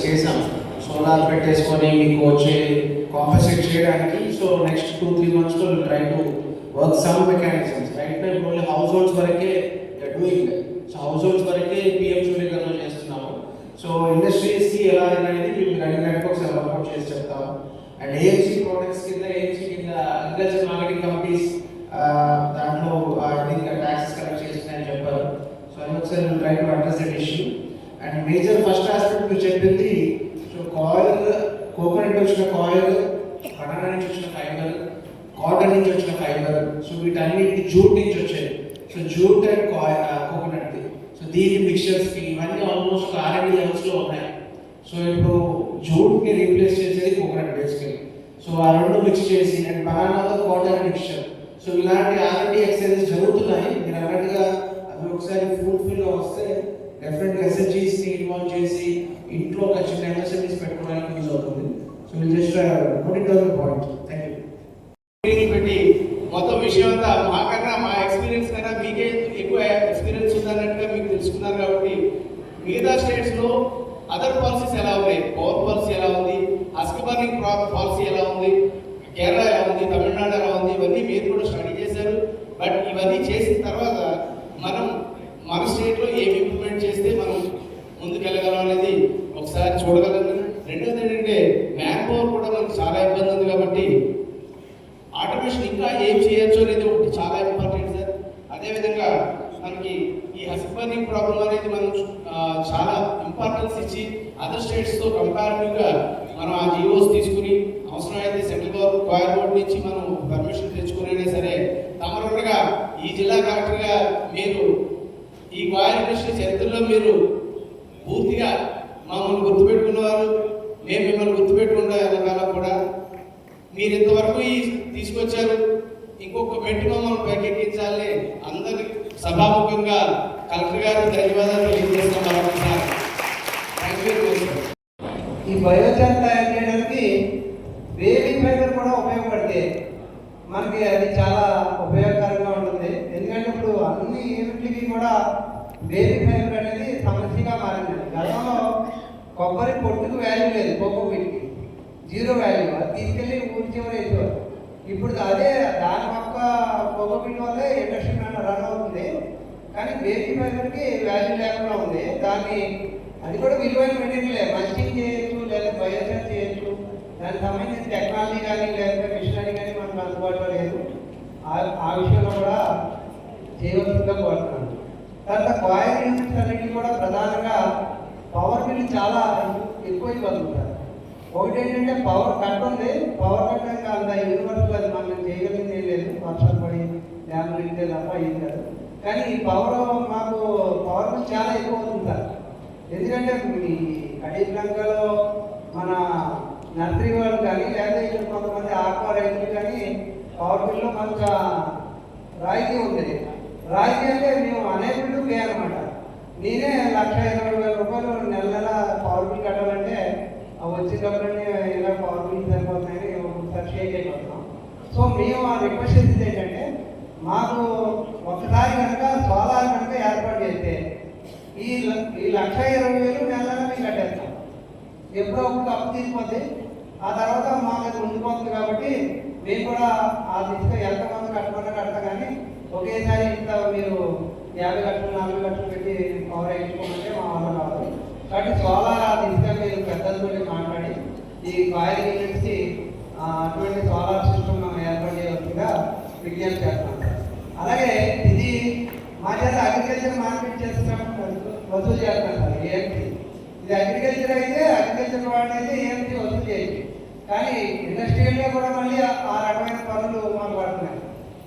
చేసాం సోలార్ పెట్టేసుకొని మీకు వచ్చే కాంపన్సేట్ చేయడానికి. So next 2-3 months try to work some mechanisms. Right now only house holds వరకే డూయింగ్. సో హౌస్ హోల్డ్స్ వరకే పిఎం సూర్యగర్లో చేస్తున్నాము. సో ఇండస్ట్రీస్కి ఎలా అనేది మేము రన్నింగ్ ఒకసారి వర్కౌట్ చేసి చెప్తాము. అండ్ ఏఎంసీ ప్రోడక్ట్స్ కింద అగ్రికల్చర్ మార్కెటింగ్ కంపెనీస్ దాంట్లో ట్యాక్సెస్ కలెక్ట్ చేస్తున్నాయని చెప్పారు. సో అది ఒకసారి try to address that issue. And major first aspect మీరు చెప్పింది, సో కాయిల్, కోకోనట్ వచ్చిన కాయిల్, బనానా నుంచి వచ్చిన ఫైబర్, కాటన్ నుంచి వచ్చిన ఫైబర్, సో వీటన్నిటి జూట్ నుంచి వచ్చాయి. So jute and coconut, so దీని మిక్చర్స్కి ఇవన్నీ ఆల్మోస్ట్ R&D లెవెల్స్లో ఉన్నాయి. సో ఇప్పుడు జూట్ని రీప్లేస్ చేసేది కోకోనట్ బేసికలీ. సో ఆ రెండు మిక్స్ చేసి అండ్ బనానాతో కాటన్ మిక్చర్, సో ఇలాంటి R&D ఎక్సర్సైజెస్ జరుగుతున్నాయి. మీరు అన్నట్టుగా అవి ఒకసారి ఫుల్ఫిల్గా వస్తే డెఫినెట్గా SHGస్ని ఇన్వాల్వ్ చేసి ఇంట్లో ఒక చిన్న MSMEs పెట్టుకోవడానికి యూజ్ అవుతుంది. So will just note it down the point. Thank you. పెట్టి మొత్తం విషయం అంతా మాకన్నా, మా ఎక్స్పీరియన్స్ కన్నా మీకే ఎక్కువ ఎక్స్పీరియన్స్ ఉందన్నట్టుగా మీకు తెలుసుకున్నారు. కాబట్టి మిగతా స్టేట్స్లో అదర్ పాలసీస్ ఎలా ఉన్నాయి, పవర్ పాలసీ ఎలా ఉంది, హస్క్ బర్నింగ్ పాలసీ ఎలా ఉంది, కేరళ ఎలా ఉంది, తమిళనాడు ఎలా ఉంది, ఇవన్నీ మీరు కూడా స్టడీ చేశారు. బట్ ఇవన్నీ చేసిన తర్వాత మనం మన స్టేట్లో ఏమి ఇంప్లిమెంట్ చేస్తే మనం ముందుకెళ్ళగలం అనేది ఒకసారి చూడగలం. రెండోది ఏంటంటే మ్యాన్ పవర్ కూడా మనకు చాలా ఇబ్బంది ఉంది. కాబట్టి ఆటోమేషన్ ఇంకా ఏం చేయొచ్చు అనేది ఒకటి చాలా ఇంపార్టెంట్ సార్. అదేవిధంగా మనకి ఈ హస్క్ బర్నింగ్ ప్రాబ్లం అనేది మనం చాలా ఇంపార్టెన్స్ ఇచ్చి అదర్ స్టేట్స్తో కంపారిటివ్గా మనం ఆ జీవోస్ తీసుకుని అవసరమైతే సెంట్రల్ గవర్నమెంట్ బోర్డు నుంచి మనం పర్మిషన్ తెచ్చుకునే సరే తమరుగా ఈ జిల్లా కలెక్టర్గా మీరు ఈ కాయిల్ ఇండస్ట్రీ చరిత్రలో మీరు పూర్తిగా మమ్మల్ని గుర్తుపెట్టుకున్నవారు, మేము మిమ్మల్ని గుర్తుపెట్టుకున్న ఎలాగా కూడా మీరు ఇంతవరకు తీసుకొచ్చారు. ఇంకొక మెట్టు మమ్మల్ని పైకెక్కించాలని అందరి సభాముఖంగా కలెక్టర్ గారు ధన్యవాదాలు తెలియజేస్తున్నాం. ఈ బయోచార్ తయారు చేయడానికి బేబీ ఫైబర్ కూడా ఉపయోగపడితే మనకి అది చాలా ఉపయోగకరంగా ఉంటుంది. ఎందుకంటే ఇప్పుడు అన్ని యూనిట్లకి కూడా బేబీ ఫైబర్ అనేది సమస్యగా మారింది. గతంలో కొబ్బరి పొట్టుకు వాల్యూ లేదు, కోకో వీటికి 0 వాల్యూ, అది తీసుకెళ్ళి ఊరి చివరి వేసేవారు. ఇప్పుడు అదే దాని పక్క కోకో వీటి వల్లే ఇండస్ట్రీ రన్ అవుతుంది. కానీ బేబీ ఫైబర్కి వాల్యూ లేకుండా ఉంది. దాన్ని అది కూడా విలువైన మెటీరియలే, మల్చింగ్ చేయొచ్చు లేదా బయోచార్ చేయొచ్చు. దానికి సంబంధించిన టెక్నాలజీ కానీ లేకపోతే మిషనరీ కానీ మనకు అందుబాటులో లేదు. ఆ విషయంలో కూడా చేయవలసిందిగా కోరుతున్నాను. తర్వాత కాయిల్ యూనిట్స్ అన్నింటినీ కూడా ప్రధానంగా పవర్ బిల్ చాలా ఎక్కువ ఇవ్వగలుగుతారు. ఒకటి ఏంటంటే పవర్ కట్ ఉంది, పవర్ కట్ ఇంకా అంత యూనివర్సల్ అది మనం చేయగలిగింది ఏం లేదు, వర్షాలు పడి డ్యాములు ఇంటే తప్ప ఏం కాదు. కానీ ఈ పవర్ మాకు పవర్ బిల్ చాలా ఎక్కువ అవుతుంది సార్. ఎందుకంటే ఈ కడీలంకలో మన నర్సరీ వాళ్ళు కానీ లేదా ఇక్కడ కొంతమంది ఆక్వా రైతులు కానీ పవర్ బిల్లో కొంత రాయితీ ఉంది. రాయితీ అంటే మేము అనేబుల్ టు పే అనమాట. నేనే 1,20,000 రూపాయలు నెల పవర్ బిల్ కట్టాలంటే వచ్చేటప్పుడన్నీ ఇలా పవర్ బిల్ సరిపోతున్నాయని ఒకసారి షేక్ అయిపోతున్నాం. సో మేము ఆ రిక్వెస్ట్ చేసేది ఏంటంటే మాకు ఒకసారి కనుక సోలార్ కనుక ఏర్పాటు చేస్తే ఈ 1,20,000 నెల మేము కట్టేస్తాం. ఎప్పుడో ఒక అప్పు తీసుకుంది, ఆ తర్వాత మాకు అది ఉండిపోతుంది. కాబట్టి మేము కూడా ఆ దిశగా ఎంతమంది కట్టకుండా కడతాం. కానీ ఒకేసారి ఇంత మీరు 50 లక్షలు 40 లక్షలు పెట్టి పవర్ వేయించుకోమంటే మా వల్ల కావాలి. కాబట్టి సోలార్ ఆ దిశగా మీరు పెద్దలతో మాట్లాడి ఈ కాయిల్ యూనిట్స్కి అటువంటి సోలార్ సిస్టమ్ మనం ఏర్పాటు చేయవలసిందిగా విజ్ఞప్తి చేస్తున్నాం. అలాగే ఇది మా చేత అగ్రికల్చర్ మార్కెట్ చేస్తున్నప్పుడు వసూలు చేస్తున్నాం సార్ ఏఎంసీ. ఇది అగ్రికల్చర్ అయితే అగ్రికల్చర్ వాడినైతే ఏఎంసీ వసూలు చేయొచ్చు. కానీ ఇండస్ట్రియల్గా కూడా మళ్ళీ ఆ రకమైన పనులు మాకు పడుతున్నాయి.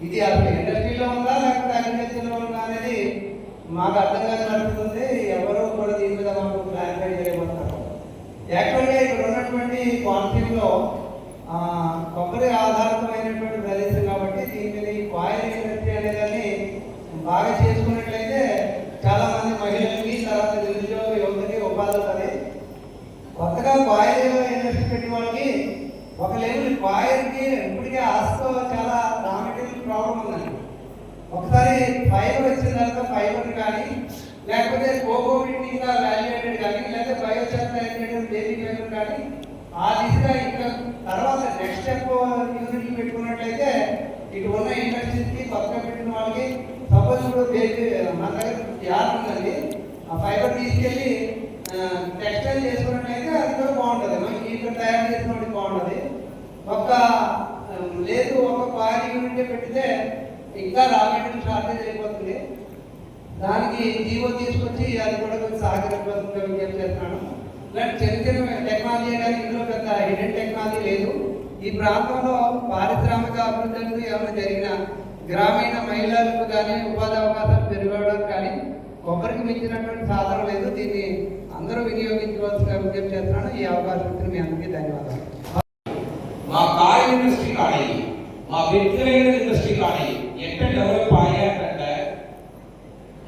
ఇది అసలు ఇండస్ట్రీలో ఉందా లేకపోతే అగ్రికల్చర్లో ఉందా అనేది మాకు అర్థం కాని నడుస్తుంది. ఎవరో కూడా దీని మీద మాకు క్లారిఫై చేయబోతున్నారు. యాక్చువల్గా ఇక్కడ ఉన్నటువంటి కాన్సెప్ట్లో కొబ్బరి ఆధారితమైనటువంటి ప్రదేశం కాబట్టి దీని మీద ఈ కాయిల్ ఇండస్ట్రీ అనేదాన్ని బాగా చేసుకున్నట్లయితే చాలామంది మహిళలకి, తర్వాత నిరుద్యోగ యువతకి ఉపాధి అవుతుంది. కొత్తగా కాయిల్ ఇండస్ట్రీ పెట్టిన వాళ్ళకి ఒక లెవెల్ కాయిల్కి ఇప్పటికే ఆస్తో చాలా రా మెటీరియల్ ప్రాబ్లం ఉందండి. ఒకసారి ఫైబర్ వచ్చిన తర్వాత ఫైబర్ కానీ లేకపోతే కోకో ఇంకా వాల్యుయేటెడ్ కానీ లేకపోతే బయోచార్ చేసి మన దగ్గర యార్డ్ ఉందండి, ఆ ఫైబర్ తీసుకెళ్ళి టెక్స్టైల్ చేసుకున్నట్లయితే అది కూడా బాగుంటుంది, మనకి ఇక్కడ తయారు చేసుకోవడానికి బాగుంటుంది. ఒక లేదు ఒక క్వారీ యూనిట్ పెడితే ఇంకా రా మెటీరియల్ షార్టేజ్ అయిపోతుంది. దానికి జీవో తీసుకొచ్చి అది కూడా కొంచెం సహకరించాల్సిందిగా విజ్ఞప్తి చేస్తున్నాను. ఇలాంటి చిన్న చిన్న టెక్నాలజీ కానీ ఇందులో పెద్ద హిడెన్ టెక్నాలజీ లేదు. ఈ ప్రాంతంలో పారిశ్రామిక అభివృద్ధులకు ఏమైనా జరిగిన గ్రామీణ మహిళలకు కానీ ఉపాధి అవకాశాలు పెరగడానికి కానీ కొబ్బరికి మించినటువంటి సాధన లేదు. దీన్ని అందరూ వినియోగించుకోవాల్సిన విజ్ఞప్తి చేస్తున్నాను. ఈ అవకాశం ఇచ్చిన మీ అందరికీ ధన్యవాదాలు. మా కార్ ఇండస్ట్రీ కానీ మా వ్యక్తిగత ఇండస్ట్రీ కానీ ఎక్కడ డెవలప్ అయ్యాయంటే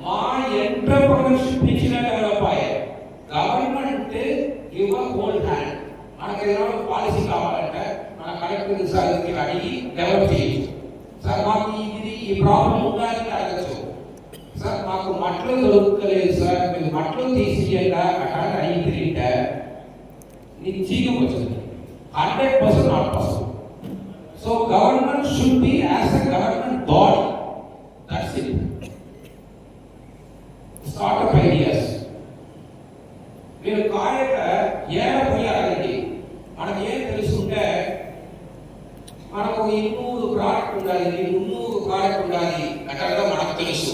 మా ఎంటర్‌ప్రెన్యూర్‌షిప్ నుంచి డెవలప్ అయ్యాయి. Government give a hold hand. మనకి ఏదైనా పాలసీ కావాలంటే మన కలెక్టర్ సార్కి అడిగి డెవలప్ చేయొచ్చు. సార్ మాకు ఇది ఈ ప్రాబ్లం ఉందని అడగచ్చు. సార్ మాకు మట్లు దొరకలేదు సార్, మీరు మట్లు తీసియండి అట్లా అయిందంటే నీకు జీవం వచ్చింది 100% not possible. So government should be as a government body. That's it. Startup ideas. మీరు కాయక ఏడపోయారండి. మనకు ఏం తెలుసుంటే మనకు 200 ప్రోడక్ట్ ఉండాలి, 300 ప్రోడక్ట్ ఉండాలి అట్లా మనకు తెలుసు.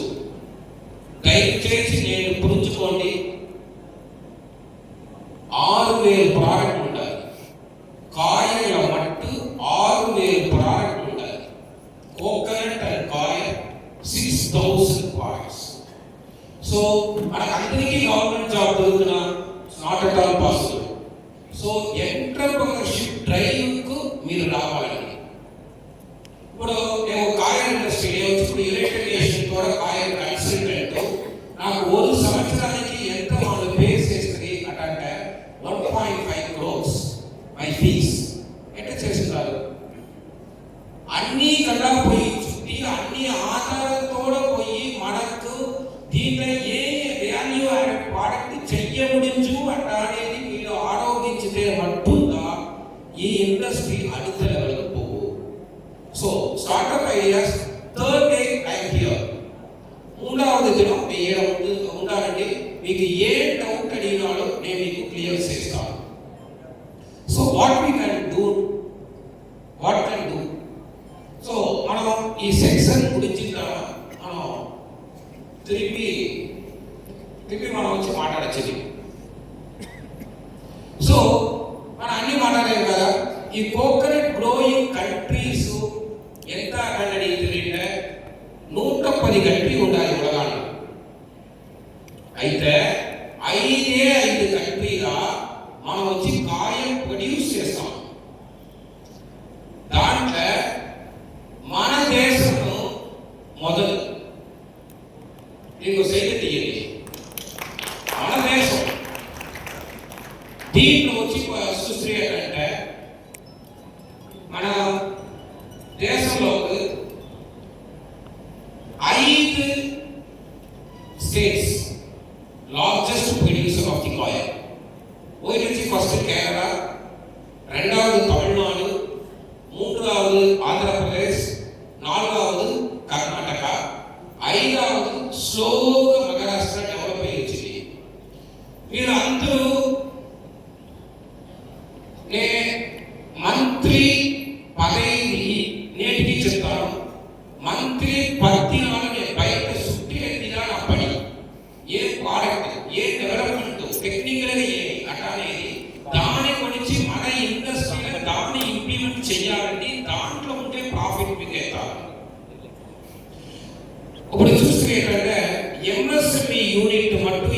దయచేసి నేను పుంజుకోండి, 6000 ప్రోడక్ట్ ఉండాలి. కాయల మట్టు 6000 ప్రోడక్ట్ ఉండాలి. కోకోనట్ అండ్ కాయ 6000 ప్రోడక్ట్స్. సో మనకందరికీ గవర్నమెంట్ జాబ్ దొరుకుతున్నా not at all possible. So entrepreneurship డ్రైవ్కు మీరు రావాలండి. ఇప్పుడు నేను కాయల ఇండస్ట్రీ ఇప్పుడు ఎలక్ట్రిఫికేషన్ ద్వారా కాయల కన్సల్టెంట్ నాకు 1 సంవత్సరానికి ఎంత వాళ్ళు పే చేస్తుంది అంటే 1.5 crores మై ఫీస్. ఎట్లా చేస్తున్నారు? అన్ని కల్లా పోయి చుట్టి అన్ని ఆధారంతో పోయి మనకు దీంట్లో ఏ వాల్యూ యాడెడ్ ప్రోడక్ట్ చెయ్యముడించు అట్లా అనేది మీరు ఆరోగించితే మట్టుందా ఈ ఇండస్ట్రీ అడుగుత లెవెల్కి పోవు. So startup ideas third day I'm here. 3వ దినం ఉండాలండి. మీకు ఏ డౌట్ అడిగినాడో నేను మీకు క్లియర్ చేస్తాను. So what can do. So మనం ఈ సెక్షన్ గురించి మనం తిరిగి మనం వచ్చి మాట్లాడచ్చు. సో మనం అన్ని మాట్లాడలేము కదా. ఈ కోకోనట్ గ్రోయింగ్ కంట్రీస్ ఎంత కంటే 110 కంట్రీ ఉండాలి ఉలగాడు. అయితే 5 కంట్రీగా మనం వచ్చి కాయం ప్రొడ్యూస్ చేస్తాం. దాంట్లో మన దేశంలో మొదలు ఇంకో సైడ్ తీయండి. మన దేశం దీంట్లో వచ్చి సృష్టి ఏంటంటే మన దేశంలో 5 states largest producer of the coin. వచ్చి ఫస్ట్ కేరళ, 2వ తమిళనాడు, 3వ ఆంధ్రప్రదేశ్, 4వ కర్ణాటక, 5వ స్లోగా మహారాష్ట్ర డెవలప్ అయ్యి వచ్చింది. మీరు అందరూ మంత్రి పదవి నేటికి చెప్తాను. మంత్రి పత్తినాలు నేను బయట సుట్టేదిగా నా పని. ఏ ప్రోడక్ట్, ఏ డెవలప్మెంట్, టెక్నికల్గా ఏమి అట్లానేది దాని గురించి మన ఇండస్ట్రీలో దాన్ని ఇంప్లిమెంట్ చేయాలంటే దాంట్లో ఉంటే ప్రాఫిట్ మీకు అవుతారు. ఇప్పుడు చూస్తే ఏంటంటే ఎంఎస్ఎంఈ యూనిట్ మట్టు